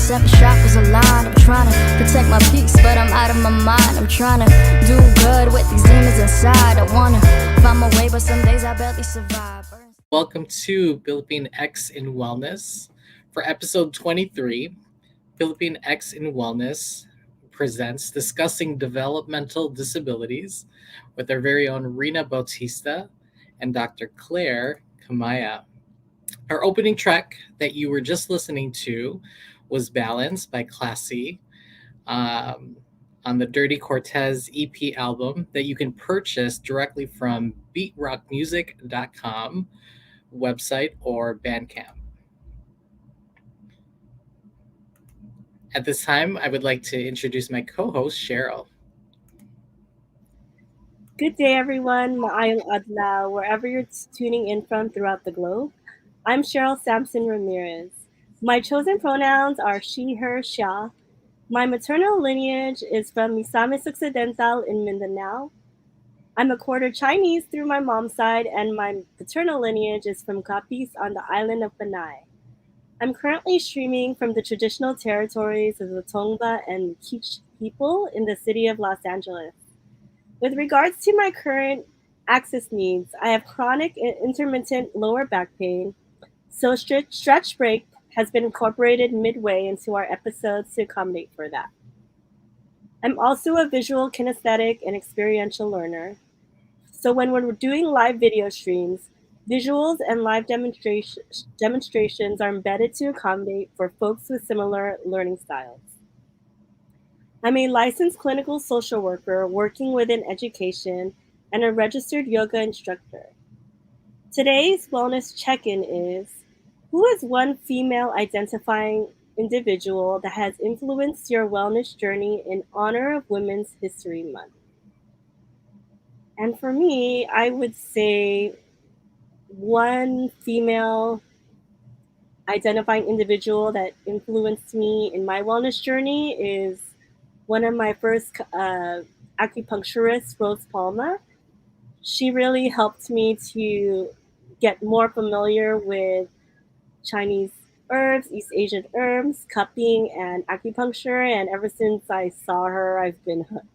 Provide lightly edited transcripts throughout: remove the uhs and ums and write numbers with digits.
Seven strap was a line. I'm trying to protect my peace, but I'm out of my mind. I'm trying to do good with these demons inside. I wanna find my way, but some days I barely survive. Welcome to Pilipinx in Wellness. For episode 23, Pilipinx in Wellness presents Discussing Developmental Disabilities with our very own Rina Bautista and Dr. Claire Camaya. Our opening track that you were just listening to was Balance by Classy on the Dirty Cortez EP album that you can purchase directly from beatrockmusic.com website or Bandcamp. At this time, I would like to introduce my co-host, Cheryl. Good day, everyone. Maayong adlaw, wherever you're tuning in from throughout the globe. I'm Cheryl Samson Ramirez. My chosen pronouns are she, her, siya. My maternal lineage is from Misamis Occidental in Mindanao. I'm a quarter Chinese through my mom's side, and my paternal lineage is from Capiz on the island of Panay. I'm currently streaming from the traditional territories of the Tongva and Kizh people in the city of Los Angeles. With regards to my current access needs, I have chronic and intermittent lower back pain, so stretch break has been incorporated midway into our episodes to accommodate for that. I'm also a visual kinesthetic and experiential learner, so when we're doing live video streams, visuals and live demonstrations are embedded to accommodate for folks with similar learning styles. I'm a licensed clinical social worker working within education and a registered yoga instructor. Today's wellness check-in is, who is one female identifying individual that has influenced your wellness journey in honor of Women's History Month? And for me, I would say one female identifying individual that influenced me in my wellness journey is one of my first acupuncturists, Rose Palma. She really helped me to get more familiar with Chinese herbs, East Asian herbs, cupping, and acupuncture. And ever since I saw her, I've been hooked.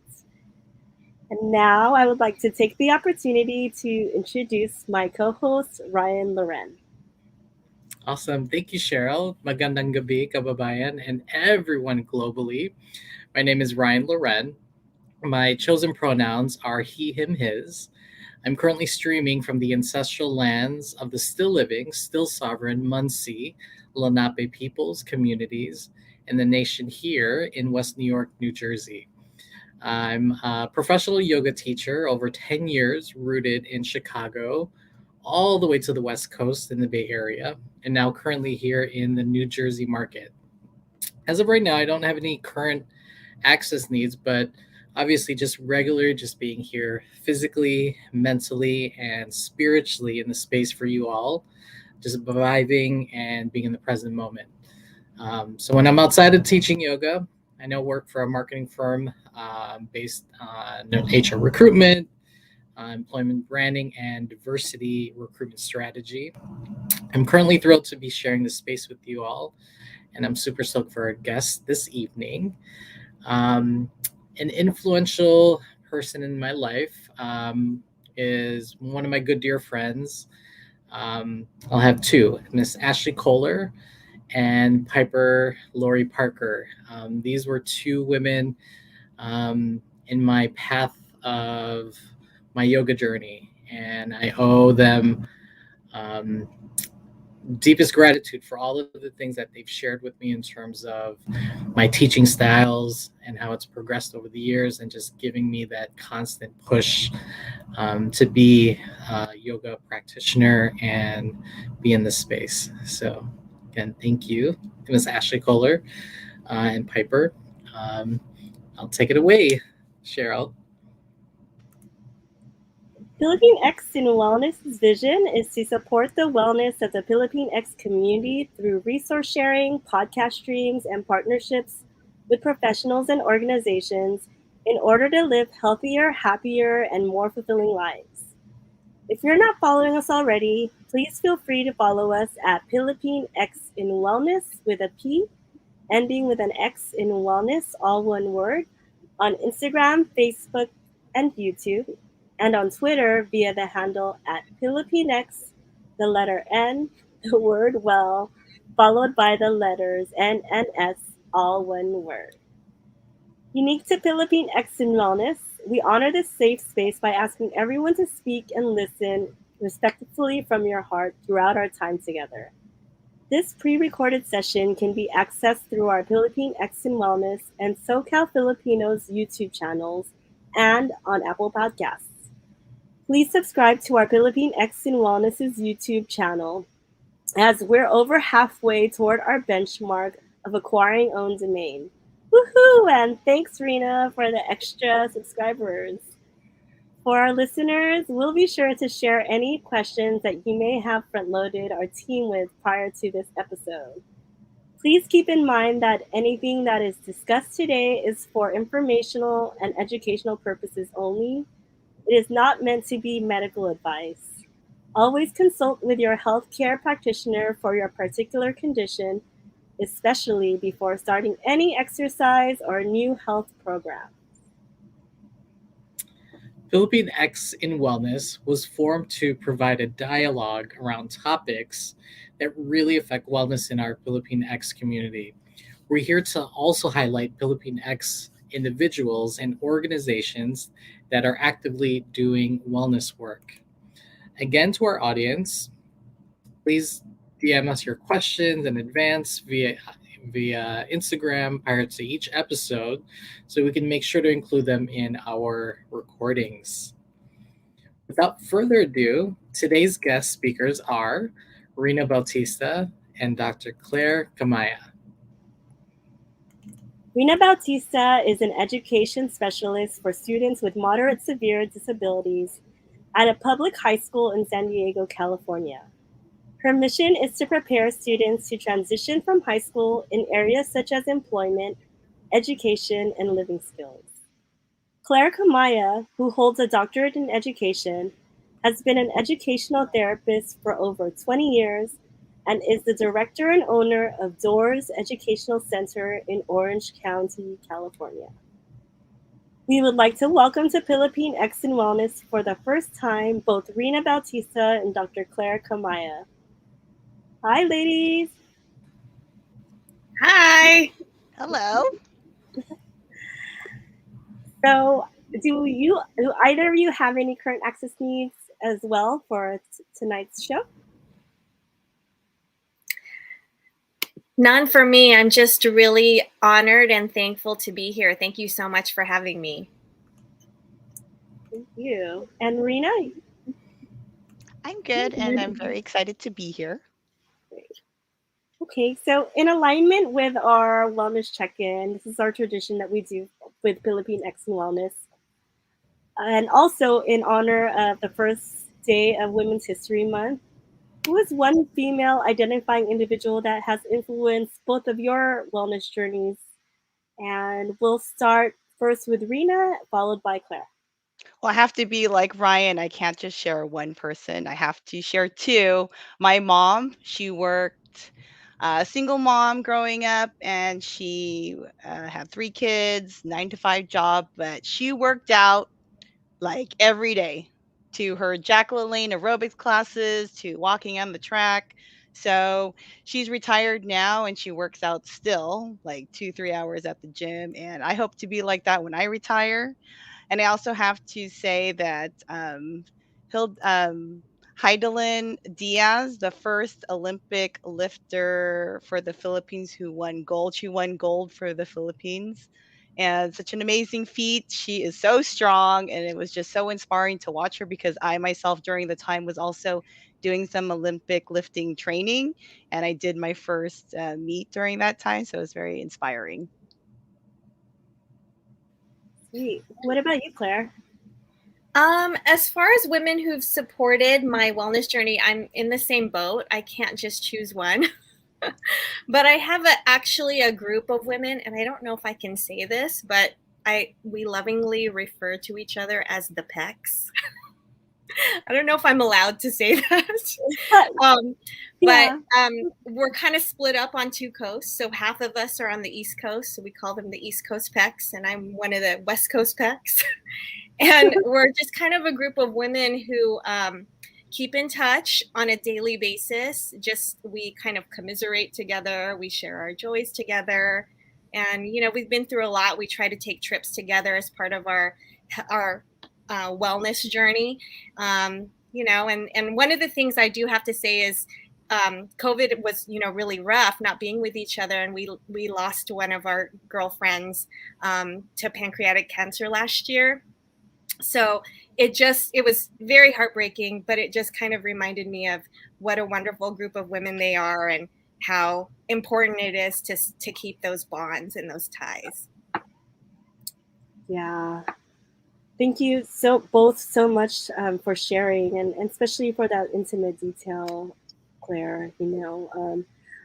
And now I would like to take the opportunity to introduce my co-host, Ryan Loren. Awesome. Thank you, Cheryl. Magandang gabi, kababayan, and everyone globally. My name is Ryan Loren. My chosen pronouns are he, him, his. I'm currently streaming from the ancestral lands of the still living, still sovereign Munsee, Lenape peoples, communities, and the nation here in West New York, New Jersey. I'm a professional yoga teacher over 10 years, rooted in Chicago, all the way to the West Coast in the Bay Area, and now currently here in the New Jersey market. As of right now, I don't have any current access needs, but obviously just being here physically, mentally, and spiritually in the space for you all, just vibing and being in the present moment. So when I'm outside of teaching yoga, I now work for a marketing firm based on HR recruitment, employment branding, and diversity recruitment strategy. I'm currently thrilled to be sharing this space with you all, and I'm super stoked for our guest this evening. An influential person in my life is one of my good dear friends. I'll have two, Miss Ashley Kohler and Piper Lori Parker. These were two women in my path of my yoga journey, and I owe them deepest gratitude for all of the things that they've shared with me in terms of my teaching styles and how it's progressed over the years, and just giving me that constant push to be a yoga practitioner and be in this space. So again, thank you to Ms. Ashley Kohler and Piper. I'll take it away, Cheryl. Pilipinx in Wellness's vision is to support the wellness of the Pilipinx community through resource sharing, podcast streams, and partnerships with professionals and organizations in order to live healthier, happier, and more fulfilling lives. If you're not following us already, please feel free to follow us at Pilipinx in Wellness with a P ending with an X in wellness, all one word, on Instagram, Facebook, and YouTube, and on Twitter via the handle at Pilipinx, the letter N, the word well, followed by the letters N and S, all one word. Unique to Philippine X in Wellness, we honor this safe space by asking everyone to speak and listen respectfully from your heart throughout our time together. This pre-recorded session can be accessed through our Philippine X in Wellness and SoCal Filipinos YouTube channels and on Apple Podcasts. Please subscribe to our Philippine X in Wellness's YouTube channel as we're over halfway toward our benchmark of acquiring own domain. Woohoo! And thanks, Rina, for the extra subscribers. For our listeners, we'll be sure to share any questions that you may have front loaded our team with prior to this episode. Please keep in mind that anything that is discussed today is for informational and educational purposes only. It is not meant to be medical advice. Always consult with your healthcare practitioner for your particular condition, especially before starting any exercise or new health program. Philippine X in Wellness was formed to provide a dialogue around topics that really affect wellness in our Philippine X community. We're here to also highlight Philippine X individuals and organizations that are actively doing wellness work. Again, to our audience, please DM us your questions in advance via Instagram prior to each episode so we can make sure to include them in our recordings. Without further ado, today's guest speakers are Rina Bautista and Dr. Claire Camaya. Rina Bautista is an education specialist for students with moderate severe disabilities at a public high school in San Diego, California. Her mission is to prepare students to transition from high school in areas such as employment, education, and living skills. Claire Camaya, who holds a doctorate in education, has been an educational therapist for over 20 years and is the director and owner of Doors Educational Center in Orange County, California. We would like to welcome to Philippine X in Wellness for the first time both Rina Bautista and Dr. Claire Camaya. Hi, ladies. Hi. Hello. So, do either of you have any current access needs as well for tonight's show? None for me. I'm just really honored and thankful to be here. Thank you so much for having me. Thank you. And Rina? I'm good and I'm very excited to be here. Okay, so in alignment with our wellness check-in, this is our tradition that we do with Philippine X and Wellness. And also in honor of the first day of Women's History Month, who is one female identifying individual that has influenced both of your wellness journeys? And we'll start first with Rina, followed by Claire. Well, I have to be like Ryan. I can't just share one person. I have to share two. My mom, she worked single mom growing up, and she had 3 kids, 9 to 5 job, but she worked out like every day, to her Jack LaLanne aerobics classes, to walking on the track. So she's retired now and she works out still like 2, 3 hours at the gym. And I hope to be like that when I retire. And I also have to say that Heidelin Diaz, the first Olympic lifter for the Philippines who won gold. She won gold for the Philippines. And such an amazing feat. She is so strong, and it was just so inspiring to watch her because I myself during the time was also doing some Olympic lifting training, and I did my first meet during that time. So it was very inspiring. Sweet. What about you, Claire? As far as women who've supported my wellness journey, I'm in the same boat. I can't just choose one. But I have actually a group of women, and I don't know if I can say this, but we lovingly refer to each other as the Pecs. I don't know if I'm allowed to say that. But um, yeah, but we're kind of split up on two coasts. So half of us are on the East Coast. So we call them the East Coast Pecs, and I'm one of the West Coast Pecs. And we're just kind of a group of women who keep in touch on a daily basis. Just we kind of commiserate together. We share our joys together. And, you know, we've been through a lot. We try to take trips together as part of our wellness journey. You know, and one of the things I do have to say is COVID was, you know, really rough not being with each other. And we lost one of our girlfriends to pancreatic cancer last year. So it was very heartbreaking, but it just kind of reminded me of what a wonderful group of women they are and how important it is to keep those bonds and those ties. yeah. Thank you both so much for sharing, and especially for that intimate detail, Claire. You know,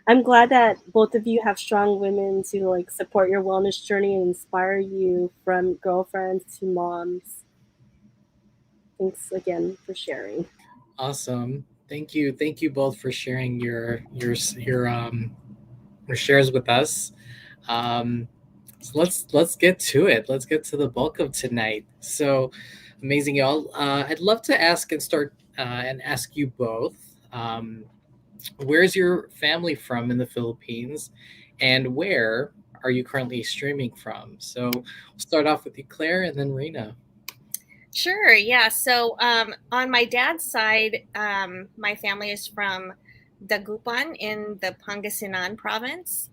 I'm glad that both of you have strong women to like support your wellness journey and inspire you from girlfriends to moms. Thanks again for sharing. Awesome. Thank you both for sharing your shares with us. Um, so let's get to it. Let's get to the bulk of tonight. So amazing, y'all. I'd love to ask you both. Where's your family from in the Philippines, and where are you currently streaming from? So we'll start off with you, Claire, and then Rena. Sure. Yeah. So on my dad's side, my family is from Dagupan in the Pangasinan province.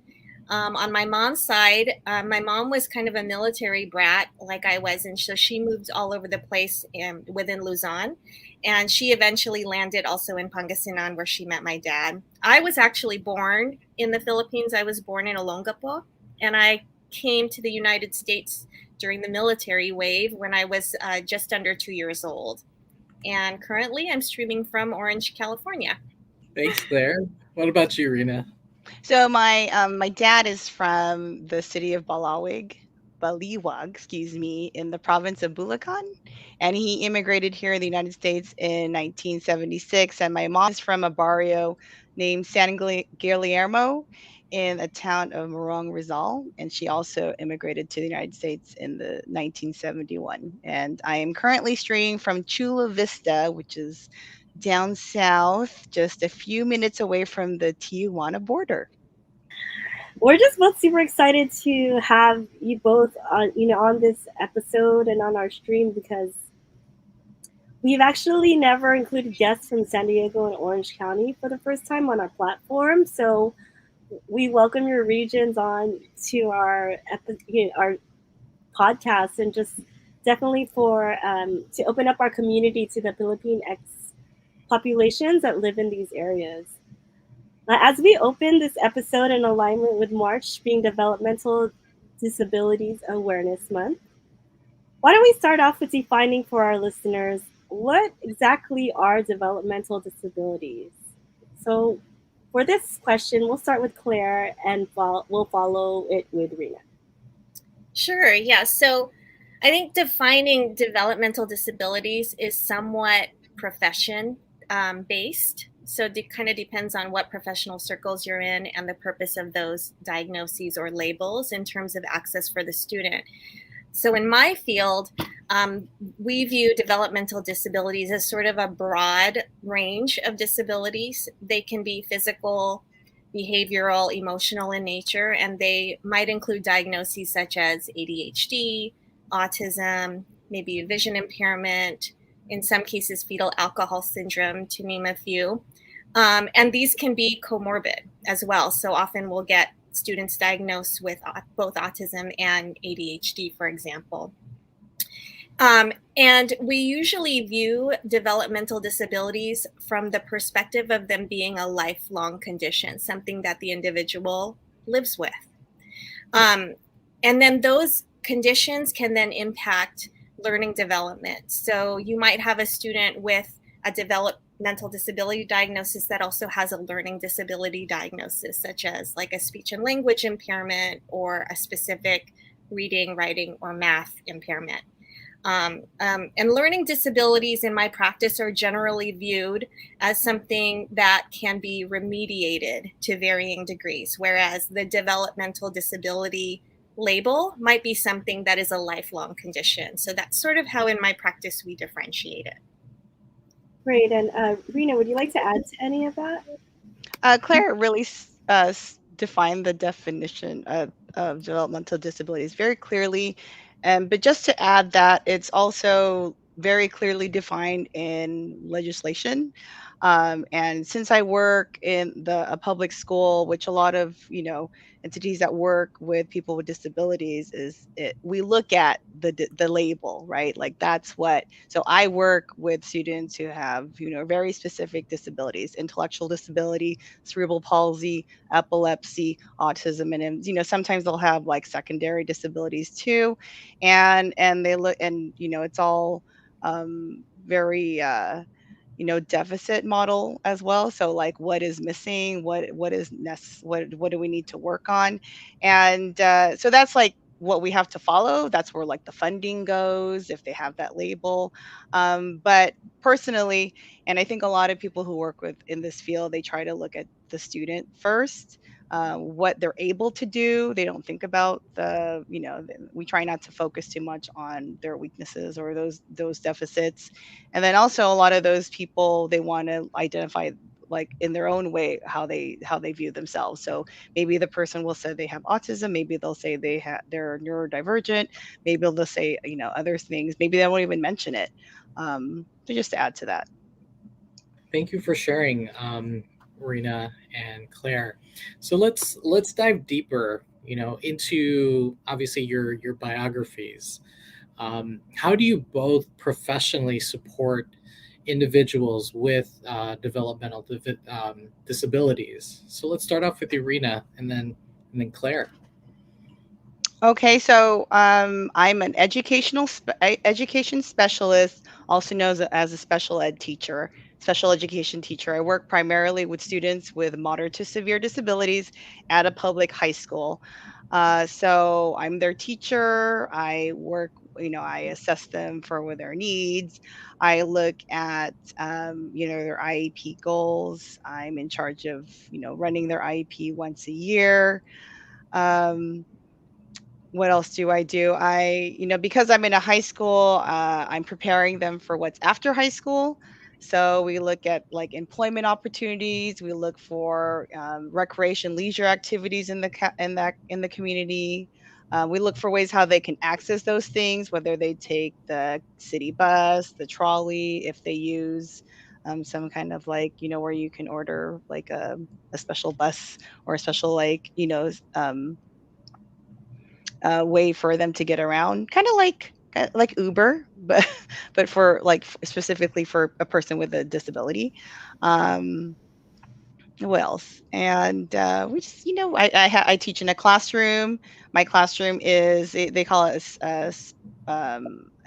On my mom's side, my mom was kind of a military brat like I was. And so she moved all over the place within Luzon. And she eventually landed also in Pangasinan where she met my dad. I was actually born in the Philippines. I was born in Olongapo. And I came to the United States during the military wave when I was just under 2 years old. And currently I'm streaming from Orange, California. Thanks, Claire. What about you, Rena? So my dad is from the city of Baliwag, excuse me, in the province of Bulacan, and he immigrated here in the United States in 1976. And my mom is from a barrio named Guillermo in the town of Morong, Rizal, and she also immigrated to the United States in the 1971. And I am currently streaming from Chula Vista, which is down south, just a few minutes away from the Tijuana border. We're just both super excited to have you both on, you know, on this episode and on our stream because we've actually never included guests from San Diego and Orange County for the first time on our platform. So we welcome your regions on to our podcast, and just definitely for to open up our community to the Pilipinx populations that live in these areas. As we open this episode in alignment with March being Developmental Disabilities Awareness Month, why don't we start off with defining for our listeners what exactly are developmental disabilities? So, for this question, we'll start with Claire and we'll follow it with Rina. Sure. Yeah. So I think defining developmental disabilities is somewhat profession based. So it kind of depends on what professional circles you're in and the purpose of those diagnoses or labels in terms of access for the student. So in my field, we view developmental disabilities as sort of a broad range of disabilities. They can be physical, behavioral, emotional in nature, and they might include diagnoses such as ADHD, autism, maybe vision impairment, in some cases fetal alcohol syndrome, to name a few. And these can be comorbid as well. So often we'll get students diagnosed with both autism and ADHD, for example. And we usually view developmental disabilities from the perspective of them being a lifelong condition, something that the individual lives with. And then those conditions can then impact learning development. So you might have a student with a developmental disability diagnosis that also has a learning disability diagnosis, such as like a speech and language impairment or a specific reading, writing, or math impairment. And learning disabilities in my practice are generally viewed as something that can be remediated to varying degrees, whereas the developmental disability label might be something that is a lifelong condition. So that's sort of how in my practice we differentiate it. Great. And Rina, would you like to add to any of that? Claire really defined the definition of developmental disabilities very clearly. But just to add that it's also very clearly defined in legislation. And since I work in a public school, which a lot of, entities that work with people with disabilities we look at the label, right? Like that's what, so I work with students who have, very specific disabilities, intellectual disability, cerebral palsy, epilepsy, autism, and sometimes they'll have like secondary disabilities too. And they look, and it's all very deficit model as well. So like what is missing, what do we need to work on? And so that's like what we have to follow. That's where like the funding goes if they have that label. But personally, and I think a lot of people who work with in this field, they try to look at the student first, what they're able to do. They don't think about we try not to focus too much on their weaknesses or those deficits. And then also a lot of those people, they want to identify like in their own way how they view themselves. So maybe the person will say they have autism, maybe they'll say they're neurodivergent, maybe they'll say other things, maybe they won't even mention it. So just to add to that. Thank you for sharing, Rina and Claire. So let's dive deeper, into obviously your biographies. How do you both professionally support individuals with developmental disabilities? So let's start off with you, Rina, and then Claire. Okay, so I'm an education specialist, also known as a special ed teacher, special education teacher. I work primarily with students with moderate to severe disabilities at a public high school. So I'm their teacher. I work, I assess them for their needs. I look at, their IEP goals. I'm in charge of, running their IEP once a year. What else do I do? Because I'm in a high school, I'm preparing them for what's after high school. So we look at like employment opportunities. We look for recreation, leisure activities in the community. We look for ways how they can access those things, whether they take the city bus, the trolley, if they use some kind of like where you can order like a special bus or a special way for them to get around, kind of like Uber, but but for like specifically for a person with a disability. Um, what else? And we just, I teach in a classroom. My classroom is they call it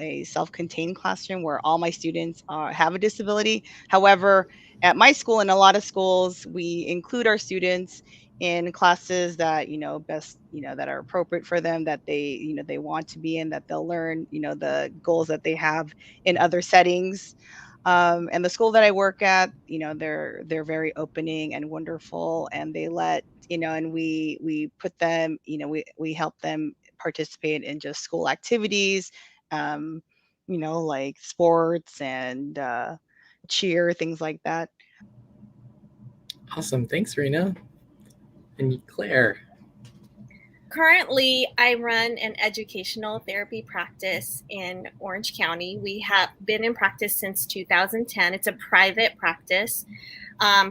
a self-contained classroom where all my students have a disability. However, at my school and a lot of schools, we include our students in classes that best that are appropriate for them, that they want to be in, that they'll learn the goals that they have in other settings. And the school that I work at, they're very opening and wonderful, and they let and we put them, we help them participate in just school activities, um, like sports and cheer, things like that. Awesome. Thanks, Rina. And Claire. Currently, I run an educational therapy practice in Orange County. We have been in practice since 2010. It's a private practice.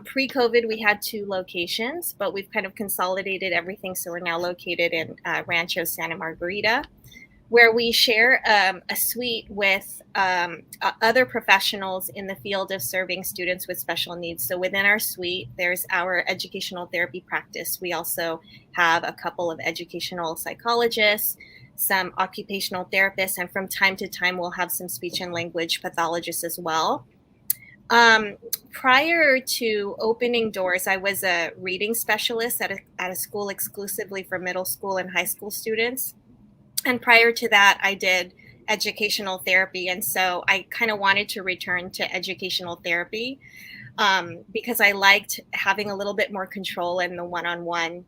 Pre-COVID, we had 2 locations, but we've kind of consolidated everything. So we're now located in Rancho Santa Margarita, where we share a suite with other professionals in the field of serving students with special needs. So within our suite, there's our educational therapy practice. We also have a couple of educational psychologists, some occupational therapists, and from time to time, we'll have some speech and language pathologists as well. Prior to opening doors, I was a reading specialist at a school exclusively for middle school and high school students. And prior to that, I did educational therapy. And so I kind of wanted to return to educational therapy because I liked having a little bit more control in the one-on-one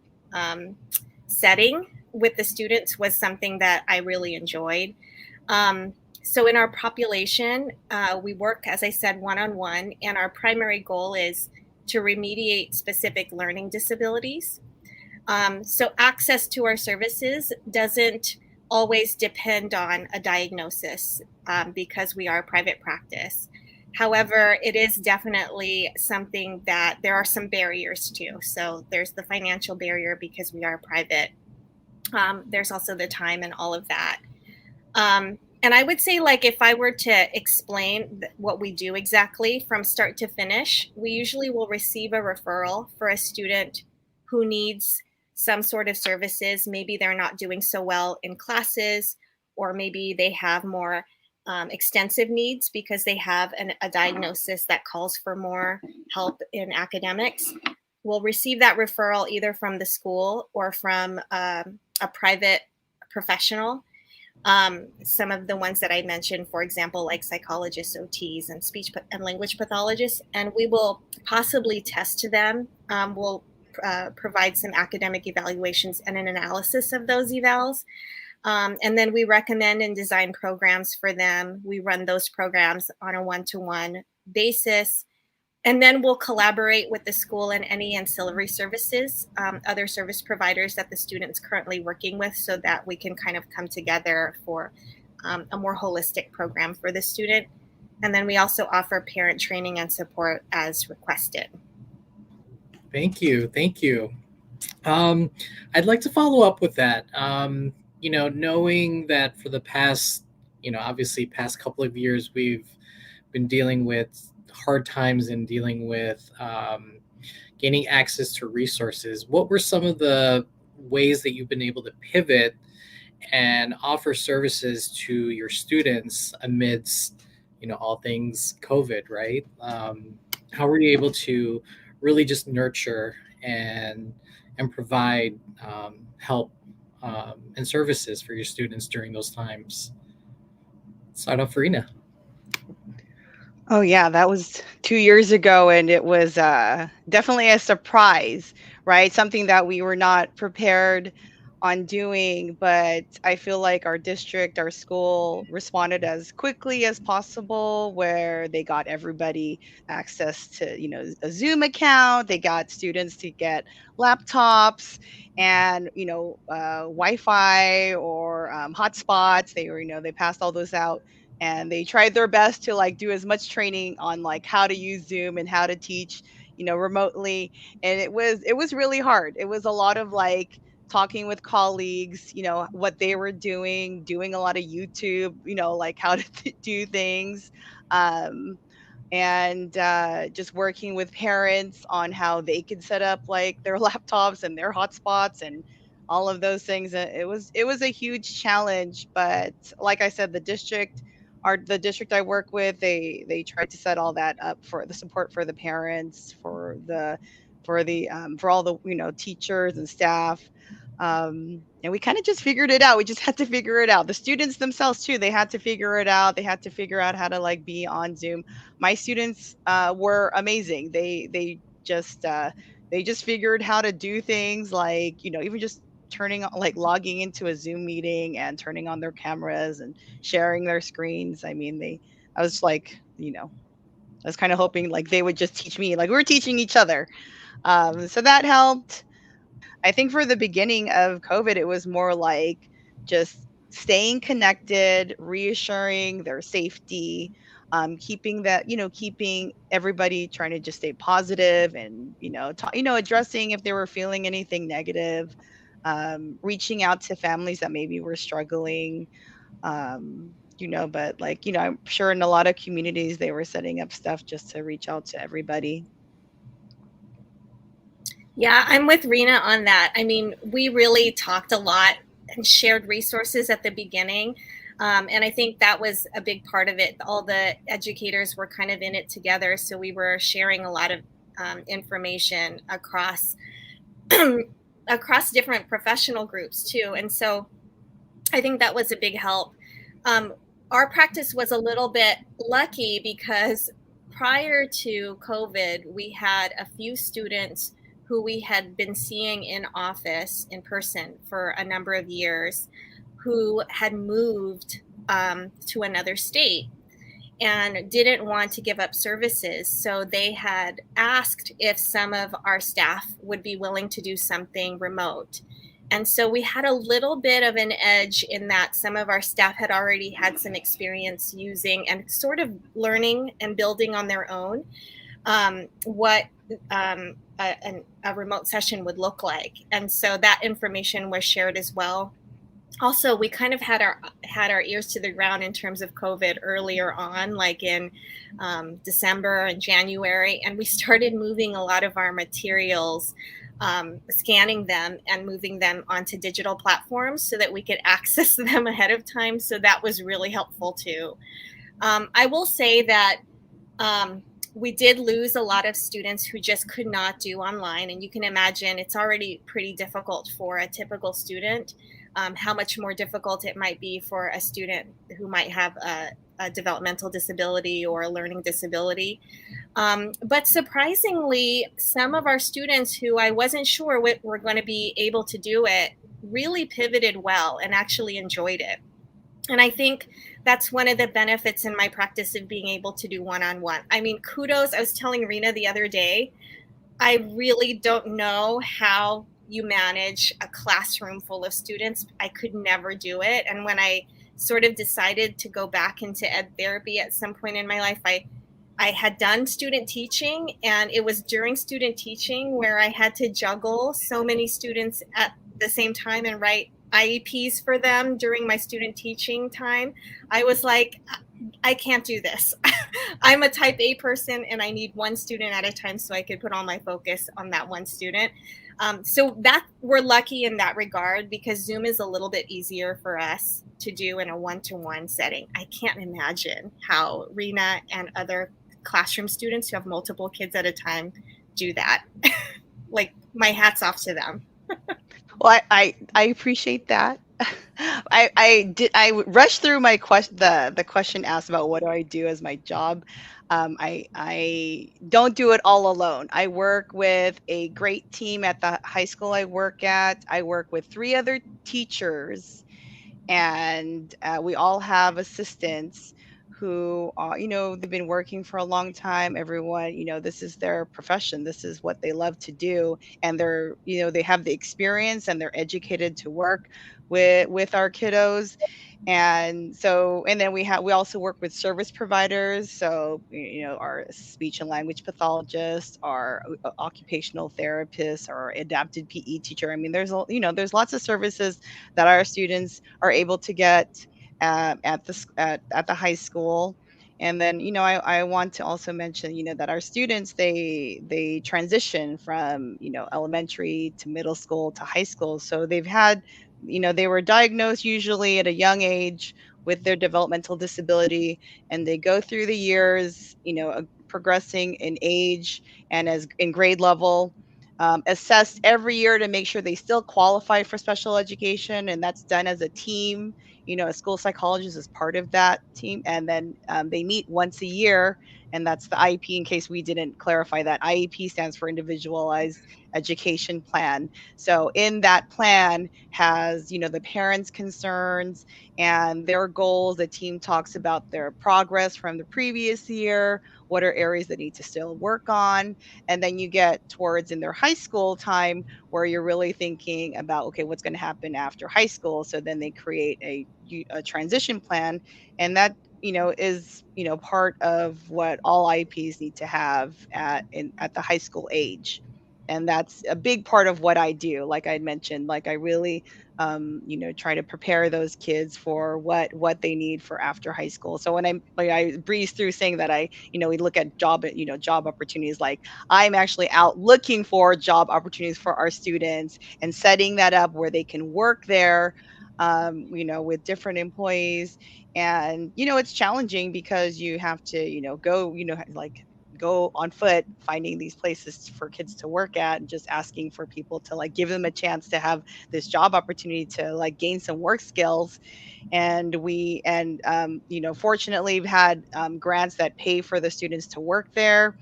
setting with the students was something that I really enjoyed. So in our population, we work, as I said, one-on-one, and our primary goal is to remediate specific learning disabilities. So access to our services doesn't always depend on a diagnosis because we are a private practice. However, it is definitely something that there are some barriers to. So there's the financial barrier because we are private. There's also the time and all of that. And I would say, like, if I were to explain what we do exactly from start to finish, we usually will receive a referral for a student who needs some sort of services. Maybe they're not doing so well in classes, or maybe they have more extensive needs because they have a diagnosis that calls for more help in academics. We'll receive that referral either from the school or from a private professional. Some of the ones that I mentioned, for example, like psychologists, OTs, and speech and language pathologists, and we will possibly test to them. We'll provide some academic evaluations and an analysis of those evals. And then we recommend and design programs for them. We run those programs on a one-to-one basis. And then we'll collaborate with the school and any ancillary services, other service providers that the student's currently working with, so that we can kind of come together for a more holistic program for the student. And then we also offer parent training and support as requested. Thank you. Thank you. I'd like to follow up with that. Knowing that for the past, obviously past couple of years, we've been dealing with hard times and dealing with gaining access to resources. What were some of the ways that you've been able to pivot and offer services to your students amidst, all things COVID, right? How were you able to really just nurture and provide help and services for your students during those times? Start off, Rina. Oh yeah, that was 2 years ago, and it was definitely a surprise, right? Something that we were not prepared on doing, but I feel like our district, our school responded as quickly as possible, where they got everybody access to, a Zoom account. They got students to get laptops and, Wi-Fi or hotspots. They passed all those out, and they tried their best to like do as much training on like how to use Zoom and how to teach, remotely. And it was really hard. It was a lot of like talking with colleagues, what they were doing a lot of YouTube, like how to do things. Um, and just working with parents on how they could set up like their laptops and their hotspots and all of those things. It was a huge challenge, but like I said, the district I work with, they tried to set all that up for the support for the parents, for all the teachers and staff. And we kind of just figured it out. We just had to figure it out. The students themselves too, they had to figure it out. They had to figure out how to like be on Zoom. My students were amazing. They just figured how to do things, like even just logging into a Zoom meeting and turning on their cameras and sharing their screens. I mean, I was like, I was kind of hoping like they would just teach me, like we were teaching each other. So that helped. I think for the beginning of COVID, it was more like just staying connected, reassuring their safety, keeping everybody trying to just stay positive, and addressing if they were feeling anything negative, reaching out to families that maybe were struggling. But like I'm sure in a lot of communities they were setting up stuff just to reach out to everybody. Yeah, I'm with Rina on that. I mean, we really talked a lot and shared resources at the beginning. And I think that was a big part of it. All the educators were kind of in it together. So we were sharing a lot of information across across different professional groups too. And so I think that was a big help. our practice was a little bit lucky because prior to COVID, we had a few students who we had been seeing in office in person for a number of years who had moved to another state and didn't want to give up services. So they had asked if some of our staff would be willing to do something remote. And so we had a little bit of an edge in that some of our staff had already had some experience using and sort of learning and building on their own what a remote session would look like. And so that information was shared as well. Also, we kind of had our ears to the ground in terms of COVID earlier on, like in December and January, and we started moving a lot of our materials, scanning them and moving them onto digital platforms so that we could access them ahead of time. So that was really helpful too. I will say that we did lose a lot of students who just could not do online, and you can imagine it's already pretty difficult for a typical student. How much more difficult it might be for a student who might have a developmental disability or a learning disability. But surprisingly, some of our students who I wasn't sure were going to be able to do it really pivoted well and actually enjoyed it. And I think that's one of the benefits in my practice of being able to do one-on-one. I mean, kudos. I was telling Rina the other day, I really don't know how you manage a classroom full of students. I could never do it. And when I sort of decided to go back into ed therapy at some point in my life, I had done student teaching, and it was during student teaching where I had to juggle so many students at the same time and write IEPs for them during my student teaching time. I was like, I can't do this. I'm a type A person and I need one student at a time so I could put all my focus on that one student. So that we're lucky in that regard because Zoom is a little bit easier for us to do in a one-to-one setting. I can't imagine how Rina and other classroom students who have multiple kids at a time do that. Like, my hat's off to them. Well, I appreciate that. I rushed through my the question asked about what do I do as my job. I don't do it all alone. I work with a great team at the high school I work at. I work with 3 other teachers, and we all have assistants who are, they've been working for a long time. Everyone, this is their profession, this is what they love to do, and they're, they have the experience and they're educated to work with our kiddos. And so, and then we also work with service providers, so our speech and language pathologists, our occupational therapists, our adapted PE teacher. I mean, there's lots of services that our students are able to get at the high school. And then, I want to also mention, that our students, they transition from, elementary to middle school to high school. So they've had, they were diagnosed usually at a young age with their developmental disability, and they go through the years, progressing in age and as in grade level, assessed every year to make sure they still qualify for special education, and that's done as a team. A school psychologist is part of that team, and then they meet once a year, and that's the IEP. In case we didn't clarify that, IEP stands for Individualized Education Plan. So in that plan has, the parents' concerns and their goals. The team talks about their progress from the previous year, what are areas that need to still work on. And then you get towards in their high school time where you're really thinking about, okay, what's going to happen after high school. So then they create a transition plan, and that is part of what all IEPs need to have at the high school age. And that's a big part of what I do. Like I mentioned, like I really try to prepare those kids for what they need for after high school. So when I breeze through saying that we look at job opportunities, like I'm actually out looking for job opportunities for our students and setting that up where they can work there, with different employees. And it's challenging because you have to go, like go on foot finding these places for kids to work at and just asking for people to like give them a chance to have this job opportunity to like gain some work skills. And fortunately we've had grants that pay for the students to work there.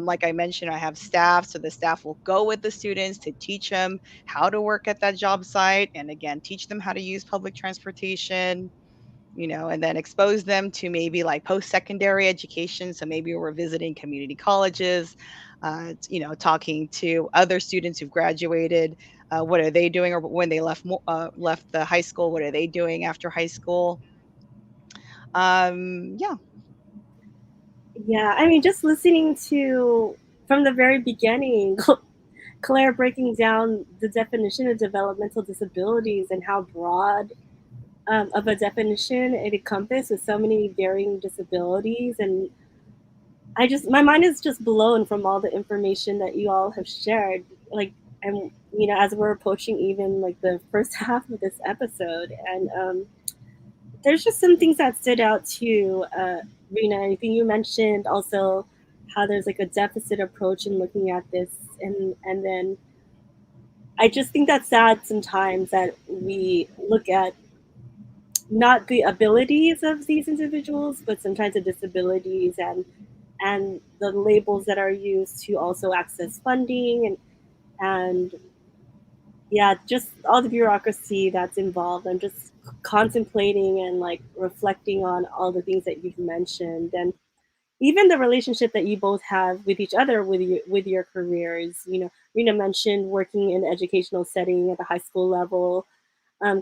Like I mentioned, I have staff, so the staff will go with the students to teach them how to work at that job site, and again teach them how to use public transportation, and then expose them to maybe like post-secondary education. So maybe we're visiting community colleges, talking to other students who've graduated. What are they doing, or when they left the high school, what are they doing after high school? Yeah. Yeah, I mean, just listening to from the very beginning, Claire breaking down the definition of developmental disabilities and how broad of a definition it encompasses with so many varying disabilities. And my mind is just blown from all the information that you all have shared. Like, and as we're approaching even like the first half of this episode, and there's just some things that stood out too. Rina, I think you mentioned also how there's like a deficit approach in looking at this, and then I just think that's sad sometimes that we look at not the abilities of these individuals, but sometimes the disabilities and the labels that are used to also access funding and yeah, just all the bureaucracy that's involved. I'm just contemplating and like reflecting on all the things that you've mentioned, and even the relationship that you both have with each other with your careers. Rena mentioned working in an educational setting at the high school level.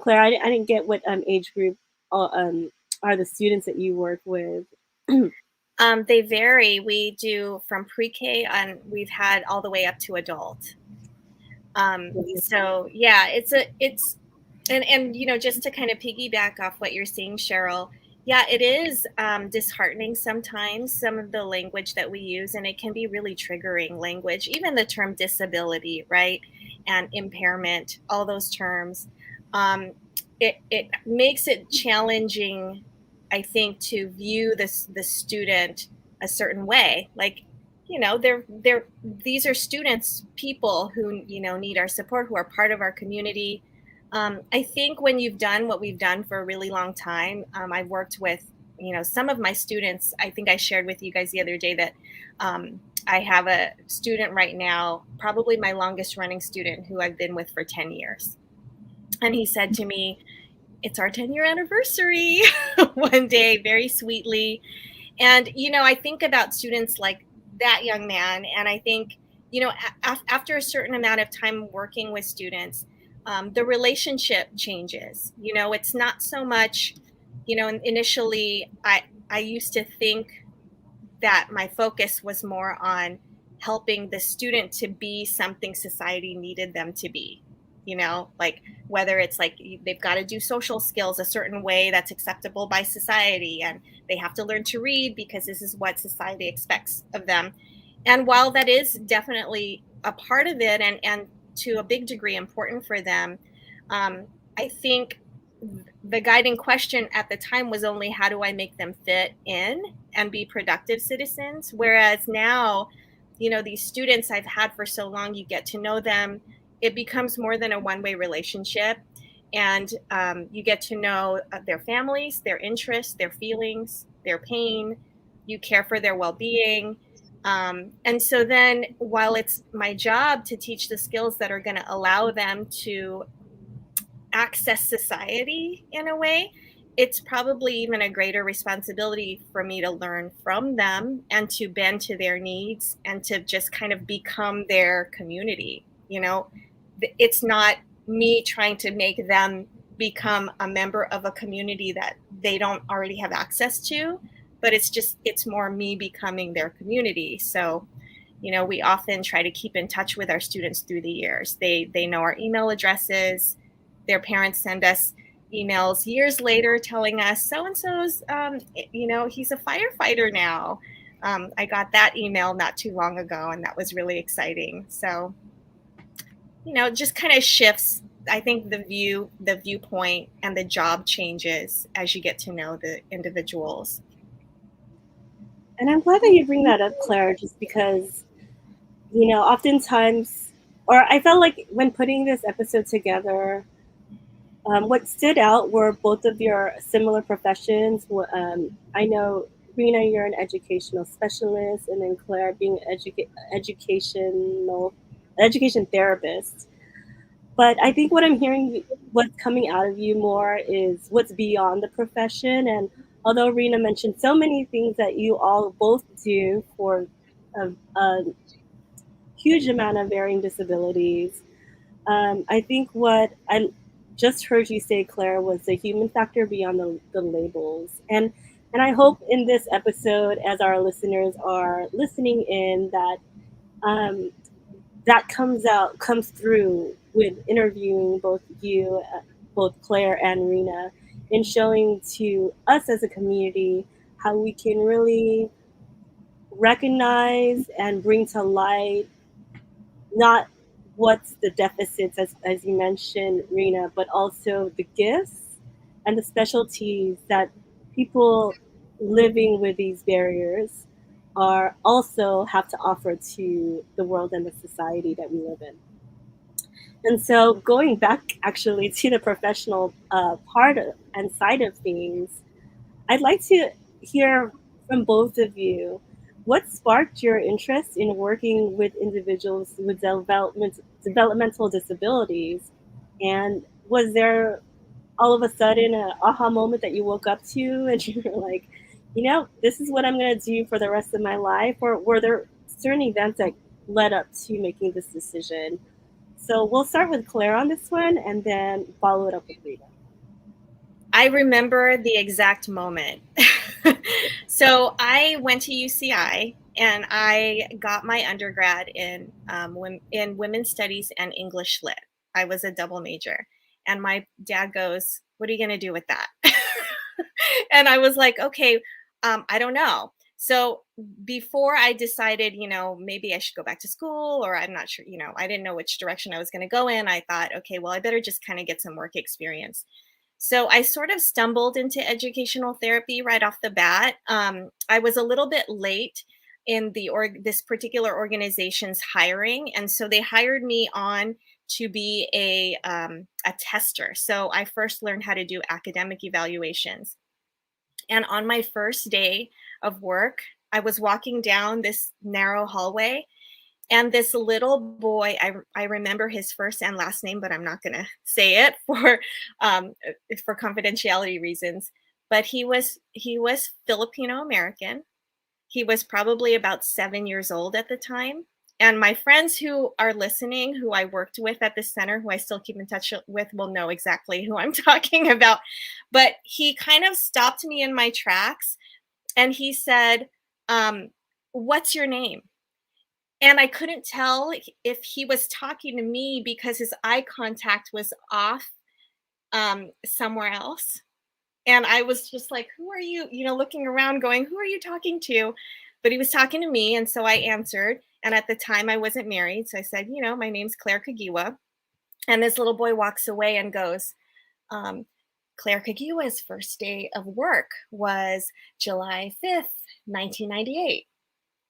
Claire, I didn't get what age group are the students that you work with. They vary. We do from pre-K and we've had all the way up to adult. So yeah, it's just to kind of piggyback off what you're saying, Cheryl. Yeah, it is disheartening sometimes, some of the language that we use, and it can be really triggering language, even the term disability, right? And impairment, all those terms. It makes it challenging, I think, to view the student a certain way. Like, these are students, people who, need our support, who are part of our community. I think when you've done what we've done for a really long time, I've worked with, some of my students. I think I shared with you guys the other day that I have a student right now, probably my longest running student, who I've been with for 10 years. And he said to me, "It's our 10-year anniversary," one day, very sweetly. And, I think about students like that young man, and I think, after a certain amount of time working with students, the relationship changes. It's not so much, initially I used to think that my focus was more on helping the student to be something society needed them to be. Like whether it's like they've got to do social skills a certain way that's acceptable by society, and they have to learn to read because this is what society expects of them. And while that is definitely a part of it, and to a big degree important for them, I think the guiding question at the time was only how do I make them fit in and be productive citizens? Whereas now, these students I've had for so long, you get to know them. It becomes more than a one-way relationship. And you get to know their families, their interests, their feelings, their pain. You care for their well-being. And so then while it's my job to teach the skills that are going to allow them to access society in a way, it's probably even a greater responsibility for me to learn from them and to bend to their needs and to just kind of become their community. It's not me trying to make them become a member of a community that they don't already have access to, but it's more me becoming their community. So, we often try to keep in touch with our students through the years. They know our email addresses. Their parents send us emails years later telling us so-and-so's, he's a firefighter now. I got that email not too long ago, and that was really exciting. So, just kind of shifts. I think the viewpoint and the job changes as you get to know the individuals. And I'm glad that you bring that up, Claire, just because, oftentimes, or I felt like when putting this episode together, what stood out were both of your similar professions. I know, Rina, you're an educational specialist, and then Claire being education therapist. But I think what I'm hearing, what's coming out of you more is what's beyond the profession. And although Rina mentioned so many things that you all both do for a huge amount of varying disabilities, I think what I just heard you say, Claire, was the human factor beyond the labels. And I hope in this episode, as our listeners are listening in, that um, that comes through with interviewing both Claire and Rina, in showing to us as a community how we can really recognize and bring to light not what's the deficits, as you mentioned, Rina, but also the gifts and the specialties that people living with these barriers are also have to offer to the world and the society that we live in. And so, going back actually to the professional and side of things, I'd like to hear from both of you what sparked your interest in working with individuals with developmental disabilities, and was there all of a sudden an aha moment that you woke up to and you were like, this is what I'm going to do for the rest of my life, or were there certain events that led up to making this decision? So we'll start with Claire on this one and then follow it up with Rita. I remember the exact moment. So I went to UCI and I got my undergrad in women's studies and English lit. I was a double major. And my dad goes, "What are you going to do with that?" And I was like, "Okay, I don't know." So before I decided, maybe I should go back to school, or I'm not sure, I didn't know which direction I was going to go in. I thought, okay, well, I better just kind of get some work experience. So I sort of stumbled into educational therapy right off the bat. I was a little bit late in this particular organization's hiring, and so they hired me on to be a tester. So I first learned how to do academic evaluations. And on my first day of work, I was walking down this narrow hallway, and this little boy, I remember his first and last name, but I'm not going to say it for confidentiality reasons. But he was Filipino American. He was probably about 7 years old at the time. And my friends who are listening, who I worked with at the center, who I still keep in touch with, will know exactly who I'm talking about. But he kind of stopped me in my tracks and he said, "What's your name?" And I couldn't tell if he was talking to me because his eye contact was off somewhere else. And I was just like, "Who are you?" Looking around going, "Who are you talking to?" But he was talking to me. And so I answered. And at the time I wasn't married. So I said, "My name's Claire Camaya." And this little boy walks away and goes, "Claire Camaya's first day of work was July 5th, 1998.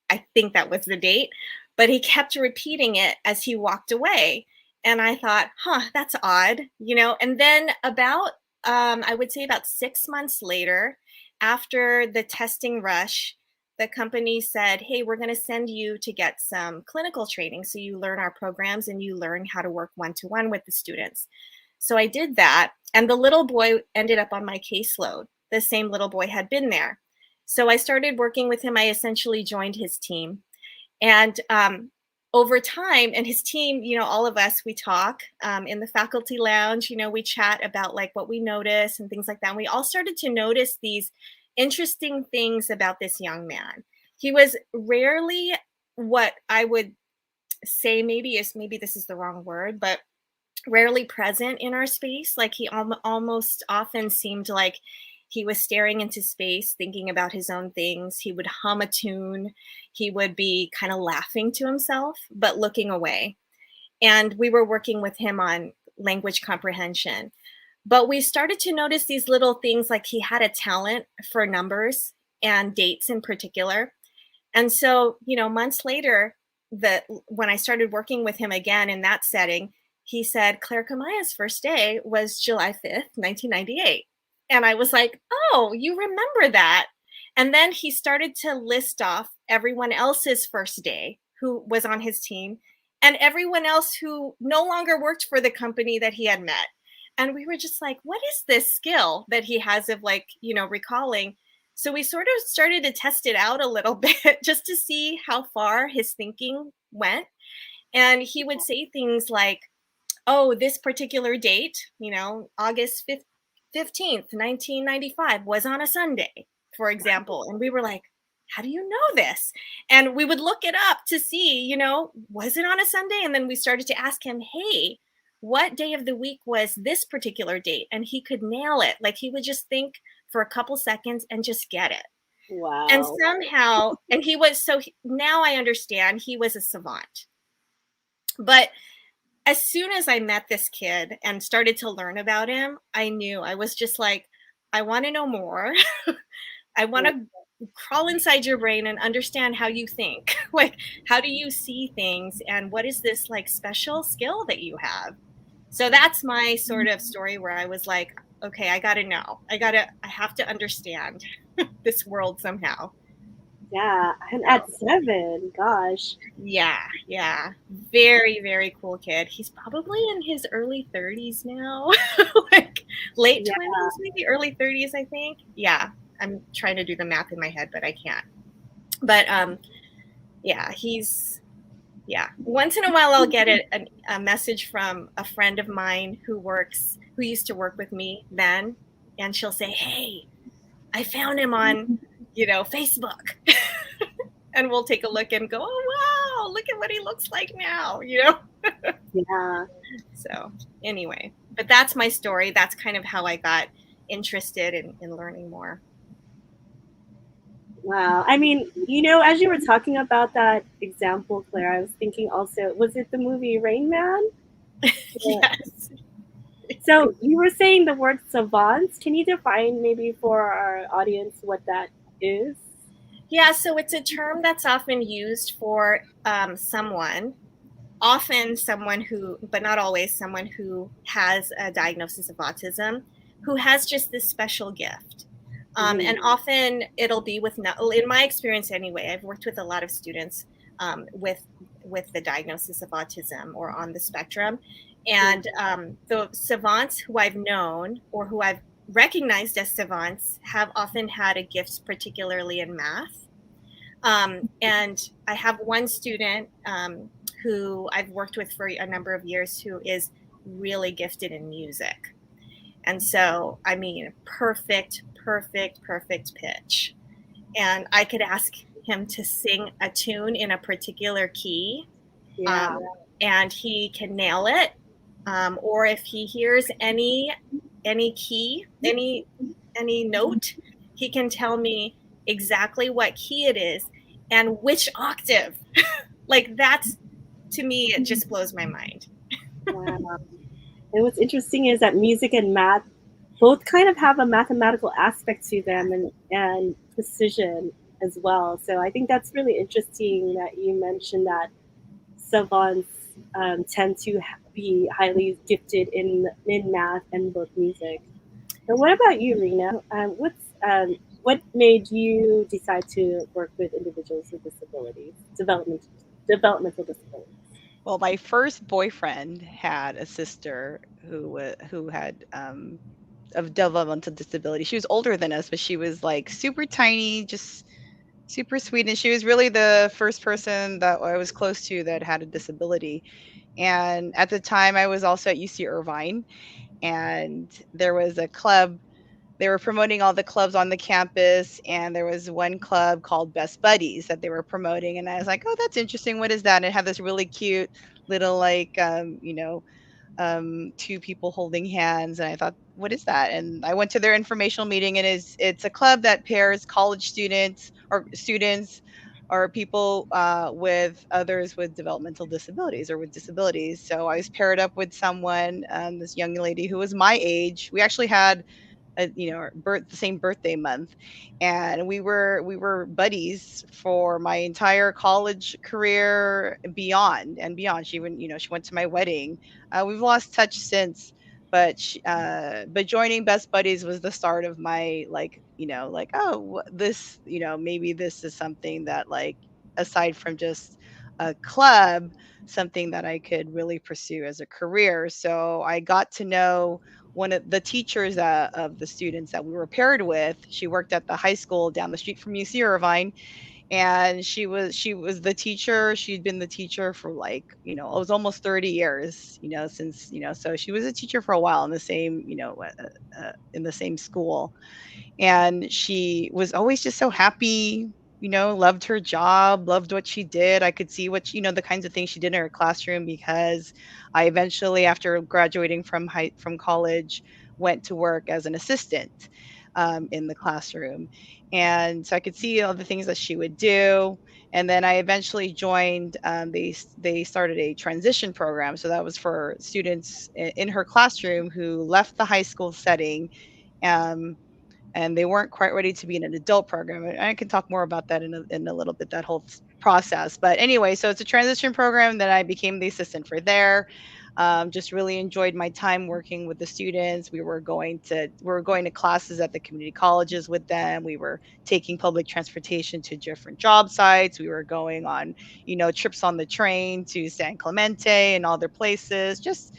I think that was the date, but he kept repeating it as he walked away. And I thought, that's odd, and then I would say about 6 months later, after the testing rush, the company said, "Hey, we're going to send you to get some clinical training. So you learn our programs and you learn how to work one-to-one with the students." So I did that. And the little boy ended up on my caseload. The same little boy had been there. So I started working with him. I essentially joined his team. And over time, and his team, all of us, we talk in the faculty lounge, we chat about like what we notice and things like that. And we all started to notice these interesting things about this young man. He was rarely what I would say maybe this is the wrong word, but rarely present in our space. Like he almost often seemed like he was staring into space, thinking about his own things. He would hum a tune. He would be kind of laughing to himself, but looking away. And we were working with him on language comprehension. But we started to notice these little things, like he had a talent for numbers and dates in particular. And so, months later, when I started working with him again in that setting, he said Claire Camaya's first day was July 5th, 1998. And I was like, oh, you remember that? And then he started to list off everyone else's first day who was on his team and everyone else who no longer worked for the company that he had met. And we were just like, what is this skill that he has of recalling? So we sort of started to test it out a little bit just to see how far his thinking went. And he would say things like, oh, this particular date, August 15th, 1995 was on a Sunday, for example. And we were like, how do you know this? And we would look it up to see, was it on a Sunday? And then we started to ask him, hey, what day of the week was this particular date? And he could nail it. Like he would just think for a couple seconds and just get it. Wow. And somehow, and now I understand he was a savant. But as soon as I met this kid and started to learn about him, I knew. I was just like, I want to know more. I want to crawl inside your brain and understand how you think. Like, how do you see things? And what is this like special skill that you have? So that's my sort of story where I was like, okay, I got to know. I have to understand this world somehow. Yeah, and at 7, gosh. Yeah. Very, very cool kid. He's probably in his early 30s now. Like late 20s, maybe early 30s, I think. Yeah, I'm trying to do the math in my head, but I can't. But once in a while I'll get a message from a friend of mine who used to work with me then, and she'll say, hey, I found him on Facebook. And we'll take a look and go, oh wow, look at what he looks like now. Yeah. So anyway, but that's my story. That's kind of how I got interested in learning more. Wow. I mean, as you were talking about that example, Claire, I was thinking also, was it the movie Rain Man? Yes. So you were saying the word savants. Can you define maybe for our audience what that is? Yeah, so it's a term that's often used for often someone who, but not always, someone who has a diagnosis of autism, who has just this special gift. And often it'll be in my experience anyway, I've worked with a lot of students with the diagnosis of autism or on the spectrum. And the savants who I've known or who I've recognized as savants have often had a gift, particularly in math. And I have one student who I've worked with for a number of years who is really gifted in music. And so, I mean, perfect pitch. And I could ask him to sing a tune in a particular key, and he can nail it. Or if he hears any key, any note, he can tell me exactly what key it is and which octave. Like that's, to me, it just blows my mind. Wow. And what's interesting is that music and math both kind of have a mathematical aspect to them and precision as well. So I think that's really interesting that you mentioned that savants tend to be highly gifted in math and both music. And what about you, Rina? What made you decide to work with individuals with disabilities, developmental disabilities? Well, my first boyfriend had a sister who had of developmental disability. She was older than us, but she was like super tiny, just super sweet, and she was really the first person that I was close to that had a disability. And at the time, I was also at UC Irvine, and there was a club. They were promoting all the clubs on the campus, and there was one club called Best Buddies that they were promoting, and I was like, oh, that's interesting. What is that? And it had this really cute little two people holding hands, and I thought, what is that? And I went to their informational meeting, and it's a club that pairs college students or people with others with developmental disabilities or with disabilities. So I was paired up with someone, this young lady who was my age. We actually had the same birthday month, and we were buddies for my entire college career, beyond. She went to my wedding. We've lost touch since, but joining Best Buddies was the start of my, like, oh, this, maybe this is something that, like, aside from just a club, something that I could really pursue as a career. So I got to know one of the teachers, of the students that we were paired with. She worked at the high school down the street from UC Irvine, and she was the teacher. She'd been the teacher for, like, it was almost 30 years, since, so she was a teacher for a while in the same, in the same school. And she was always just so happy, loved her job, loved what she did. I could see the kinds of things she did in her classroom, because I eventually, after graduating from college, went to work as an assistant, in the classroom. And so I could see all the things that she would do. And then I eventually joined, they started a transition program. So that was for students in her classroom who left the high school setting, um, and they weren't quite ready to be in an adult program. And I can talk more about that in a little bit, that whole process. But anyway, so it's a transition program that I became the assistant for there. Just really enjoyed my time working with the students. We were going to classes at the community colleges with them. We were taking public transportation to different job sites. We were going on, trips on the train to San Clemente and other places. Just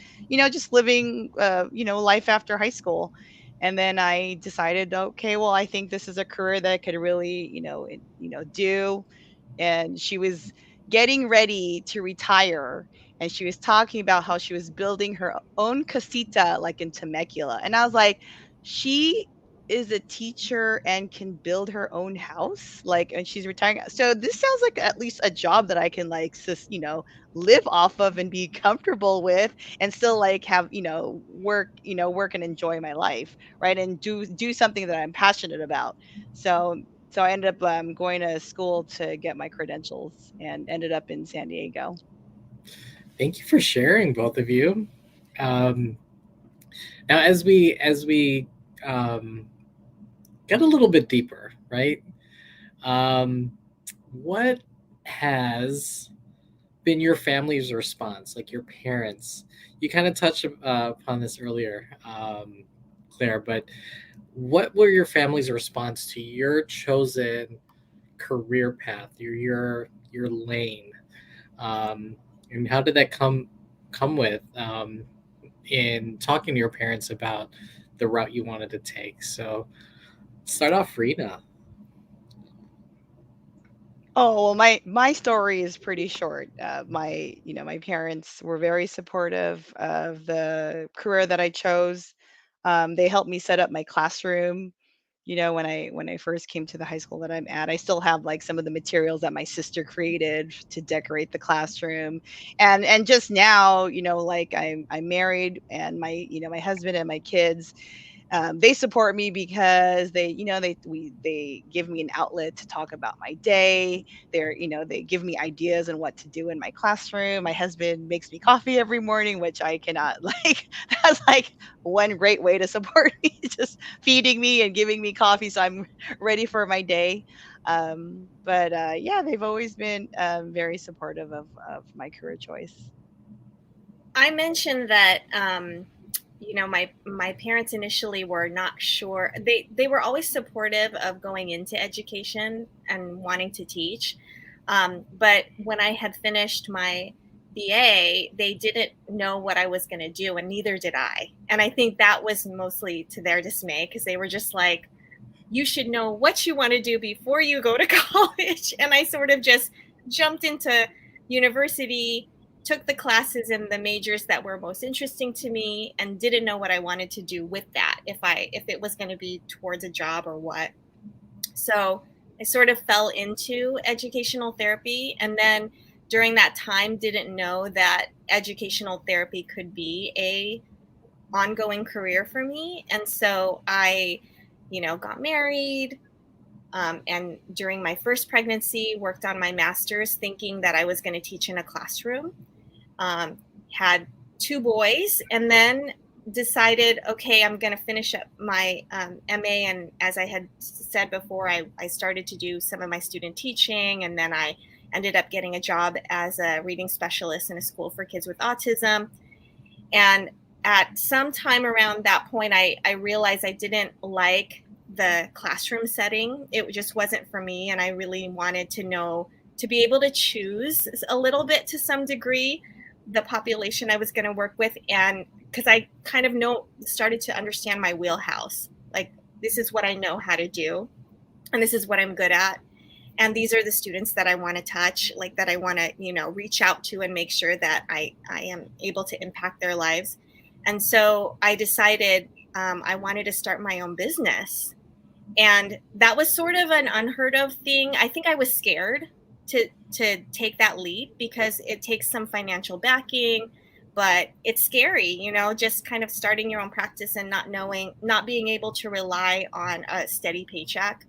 living, life after high school. And then I decided, okay, well, I think this is a career that I could really, do. And she was getting ready to retire, and she was talking about how she was building her own casita, like in Temecula. And I was like, she is a teacher and can build her own house, like, and she's retiring. So this sounds like at least a job that I can, like, live off of and be comfortable with, and still, like, have, work and enjoy my life, right? And do something that I'm passionate about. So I ended up, going to school to get my credentials, and ended up in San Diego. Thank you for sharing, both of you. Um, Now, as we um, get a little bit deeper, right? Um, what has been your family's response, like your parents? You kind of touched upon this earlier, Claire, but what were your family's response to your chosen career path, your lane, um, and how did that come with, in talking to your parents about the route you wanted to take? So start off, Rena. Oh, well, my story is pretty short. My parents were very supportive of the career that I chose. They helped me set up my classroom. When I first came to the high school that I'm at, I still have, like, some of the materials that my sister created to decorate the classroom. And just now, like, I'm married, and my husband and my kids, they support me, because they give me an outlet to talk about my day. They give me ideas on what to do in my classroom. My husband makes me coffee every morning, which I cannot, like, that's like one great way to support me, just feeding me and giving me coffee so I'm ready for my day. But yeah, they've always been, very supportive of my career choice. I mentioned that my parents initially were not sure. They were always supportive of going into education and wanting to teach. But when I had finished my BA, they didn't know what I was going to do, and neither did I. And I think that was mostly to their dismay, because they were just like, you should know what you want to do before you go to college. And I sort of just jumped into university, took the classes in the majors that were most interesting to me, and didn't know what I wanted to do with that, if it was going to be towards a job or what. So I sort of fell into educational therapy, and then during that time didn't know that educational therapy could be a ongoing career for me. And so I got married, and during my first pregnancy worked on my master's, thinking that I was going to teach in a classroom. Had two boys, and then decided, okay, I'm going to finish up my MA. And as I had said before, I started to do some of my student teaching. And then I ended up getting a job as a reading specialist in a school for kids with autism. And at some time around that point, I realized I didn't like the classroom setting. It just wasn't for me. And I really wanted to be able to choose a little bit to some degree the population I was going to work with. And because I kind of started to understand my wheelhouse. Like, this is what I know how to do, and this is what I'm good at. And these are the students that I want to touch, like that I want to, reach out to and make sure that I am able to impact their lives. And so I decided I wanted to start my own business. And that was sort of an unheard of thing. I think I was scared to take that leap because it takes some financial backing, but it's scary, just kind of starting your own practice and not being able to rely on a steady paycheck.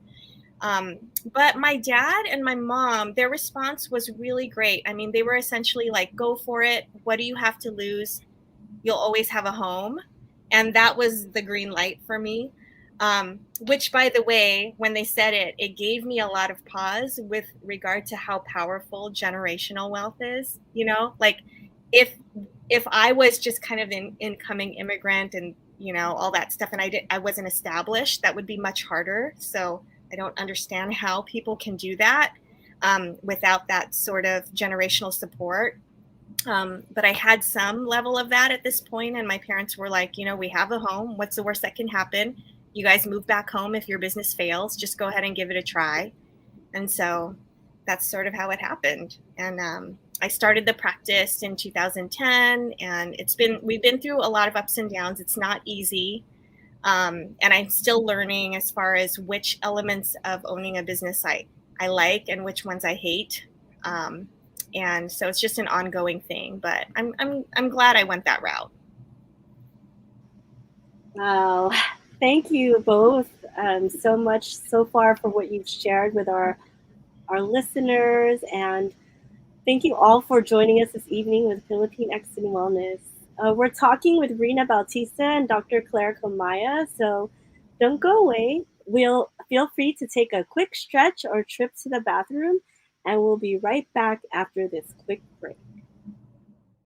But my dad and my mom, their response was really great. I mean, they were essentially like, go for it. What do you have to lose? You'll always have a home. And that was the green light for me. Which, by the way, when they said it, it gave me a lot of pause with regard to how powerful generational wealth is. Like if I was just kind of an incoming immigrant and all that stuff, and I wasn't established, that would be much harder. So I don't understand how people can do that without that sort of generational support. But I had some level of that at this point, and my parents were like, we have a home. What's the worst that can happen? You guys move back home if your business fails. Just go ahead and give it a try. And so that's sort of how it happened. And I started the practice in 2010, and we've been through a lot of ups and downs. It's not easy. And I'm still learning as far as which elements of owning a business I like and which ones I hate. And so it's just an ongoing thing, but I'm glad I went that route. Wow. Thank you both so much so far for what you've shared with our listeners. And thank you all for joining us this evening with Pilipinx and Wellness. We're talking with Rina Bautista and Dr. Claire Camaya. So don't go away. We'll feel free to take a quick stretch or trip to the bathroom, and we'll be right back after this quick break.